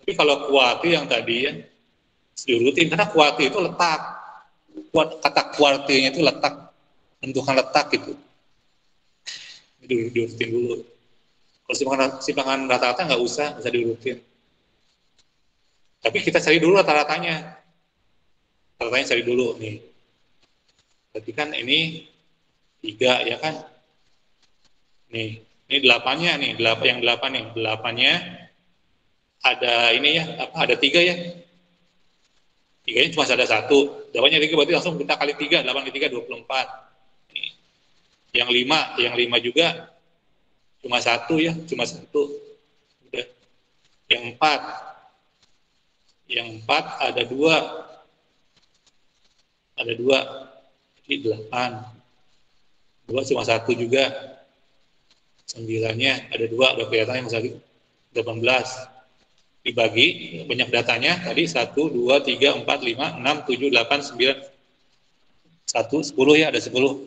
Speaker 1: Tapi kalau kuartil yang tadi ya diurutin, karena kuartil itu letak, kata kuartilnya itu letak, bentukan letak gitu, diurutin dulu. Kalau simpangan rata-rata nggak usah diurutin. Tapi kita cari dulu rata-ratanya. Rata-ratanya cari dulu nih. Berarti kan ini 3 ya kan? Nih, ini 8-nya nih, yang 8 nih. 8-nya ada ini ya, apa ada 3 ya? 3-nya cuma ada 1. 8-nya 3 berarti langsung kita kali 3, 8 kali 3 24. Nih. Yang 5 juga cuma 1 ya, cuma 1. Udah. Yang 4 ada 2. Ada 2. Jadi 8. 2 cuma 1 juga. 9-nya ada 2, ada kelihatan yang 18. Dibagi banyak datanya tadi 1, 2, 3, 4, 5, 6, 7, 8, 9, 1, 10 ya, ada 10.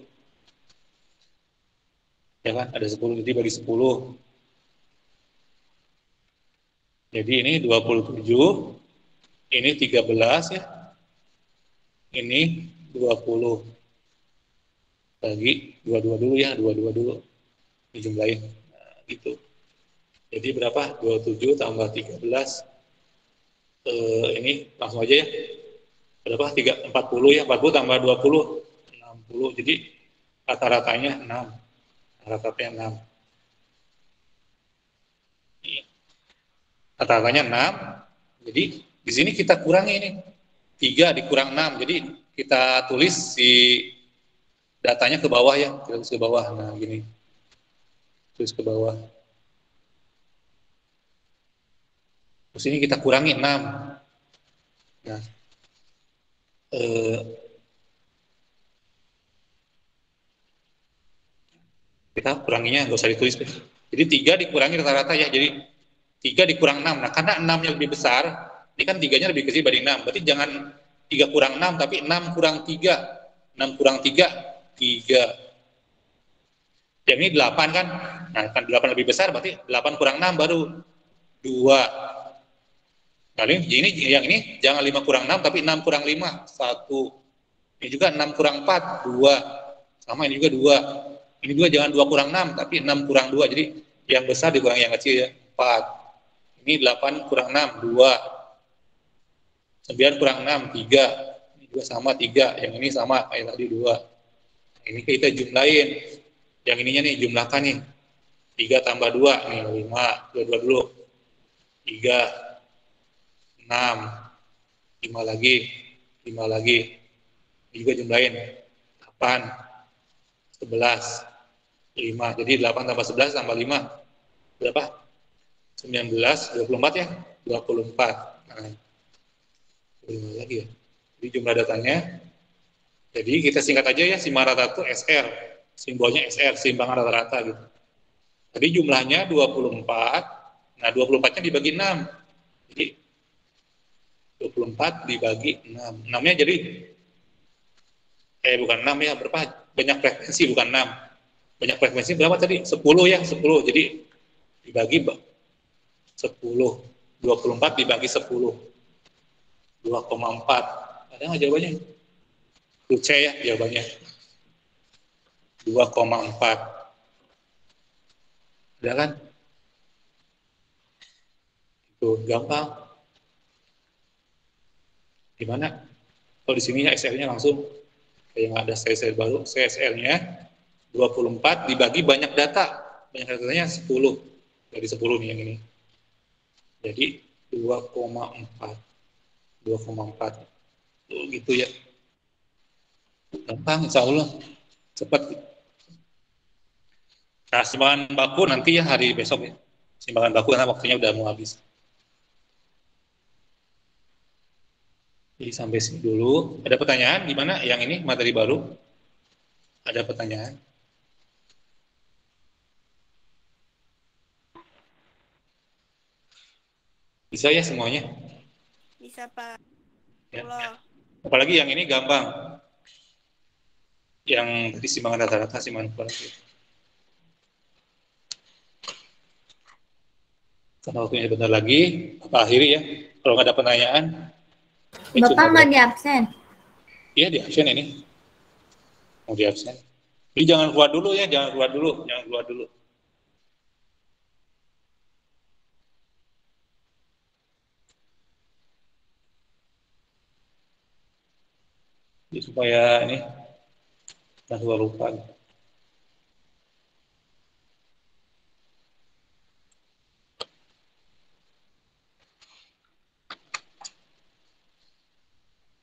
Speaker 1: Ya kan, ada 10, jadi bagi 10. Jadi ini 27, ini 13 ya. Ini 20. Bagi 22 dulu ya, 22 dulu. Dijumlahin. Nah, gitu. Jadi berapa? 27 tambah 13. Ini langsung aja ya. Berapa? 40 ya. 40 tambah 20. 60. Jadi rata-ratanya 6. Rata-ratanya 6. Rata-ratanya 6. Jadi di sini kita kurangi ini. 3 dikurang 6. Jadi kita tulis si datanya ke bawah ya. Kita tulis ke bawah. Nah, gini. Tulis ke bawah. Terus ini kita kurangi 6. Nah, kita kuranginya nggak usah ditulis. Jadi 3 dikurangi rata-rata ya. Jadi 3 dikurang 6. Nah, karena 6-nya lebih besar, ini kan 3-nya lebih kecil dibanding 6. Berarti jangan 3 kurang 6, tapi 6 kurang 3. 6 kurang 3, 3. Yang ini 8 kan? Nah, kan 8 lebih besar, berarti 8 kurang 6 baru 2. Kali ini yang ini jangan 5 kurang 6 tapi 6 kurang 5 1. Ini juga 6 kurang 4 2. Sama ini juga 2. Ini juga jangan 2 kurang 6 tapi 6 kurang 2. Jadi yang besar dikurang yang kecil ya 4. Ini 8 kurang 6 2. 9 kurang 6 3. Ini juga sama 3. Yang ini sama kayak tadi 2. Ini kita jumlahin. Yang ininya nih jumlahkan nih. 3 tambah 2 nih 5. 2 dulu. 3 6, 5 lagi, 5 lagi, ini juga jumlahin, 8, 11, 5, jadi 8 tambah 11 tambah 5, berapa? 19, 24 ya? 24, nah, 5 lagi ya, jadi jumlah datanya, jadi kita singkat aja ya, simbang rata itu SR, simbolnya SR, simbangan rata-rata gitu. Tadi jumlahnya 24, nah 24-nya dibagi 6, jadi 24 dibagi 6. 6-nya jadi bukan 6 ya, berapa? Banyak frekuensi bukan 6. Banyak frekuensi berapa tadi? 10 ya, 10. Jadi dibagi 10. 24 dibagi 10. 2,4. Ada nggak jawabannya? Itu C ya jawabannya. 2,4. Ada kan? Itu gampang. Gimana? Kalau di sini ya SL-nya langsung kayak nggak ada CSL baru, CSL-nya 24 dibagi banyak data. Banyak datanya 10. Dari 10 nih yang ini. Jadi 2,4. 2,4. Oh, gitu ya. Gampang insya Allah. Cepat. Nah, simbangan baku nanti ya hari besok ya. Simbangan baku karena waktunya udah mau habis. Jadi sampai sini dulu. Ada pertanyaan gimana? Yang ini materi baru? Ada pertanyaan? Bisa ya semuanya?
Speaker 3: Bisa Pak.
Speaker 1: Ya.
Speaker 3: Allah.
Speaker 1: Apalagi yang ini gampang. Yang tadi simbangan rata-rata, simbangan kualitas. Karena waktunya bentar lagi, Bapak akhiri ya. Kalau nggak ada pertanyaan.
Speaker 4: Bapak nggak di absen?
Speaker 1: Iya di absen ini. Mau di absen. Jadi jangan keluar dulu ya, jangan keluar dulu, jangan keluar dulu. Jadi supaya ini jangan lupa.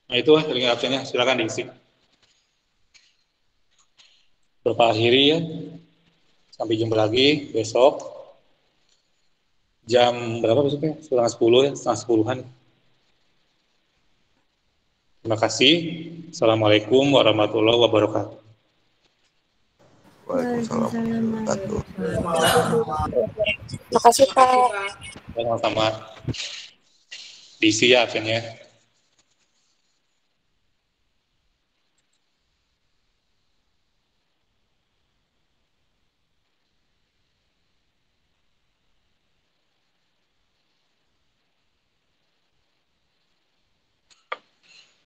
Speaker 1: Nah itu link absennya, silakan diisi. Bapak akhiri ya. Sampai jumpa lagi besok. Jam berapa besoknya? Setengah 10 ya, setengah 10-an. Terima kasih. Assalamualaikum warahmatullahi wabarakatuh.
Speaker 4: Waalaikumsalam warahmatullahi wabarakatuh.
Speaker 2: Makasih Pak.
Speaker 1: Sama-sama. Diisi ya absennya.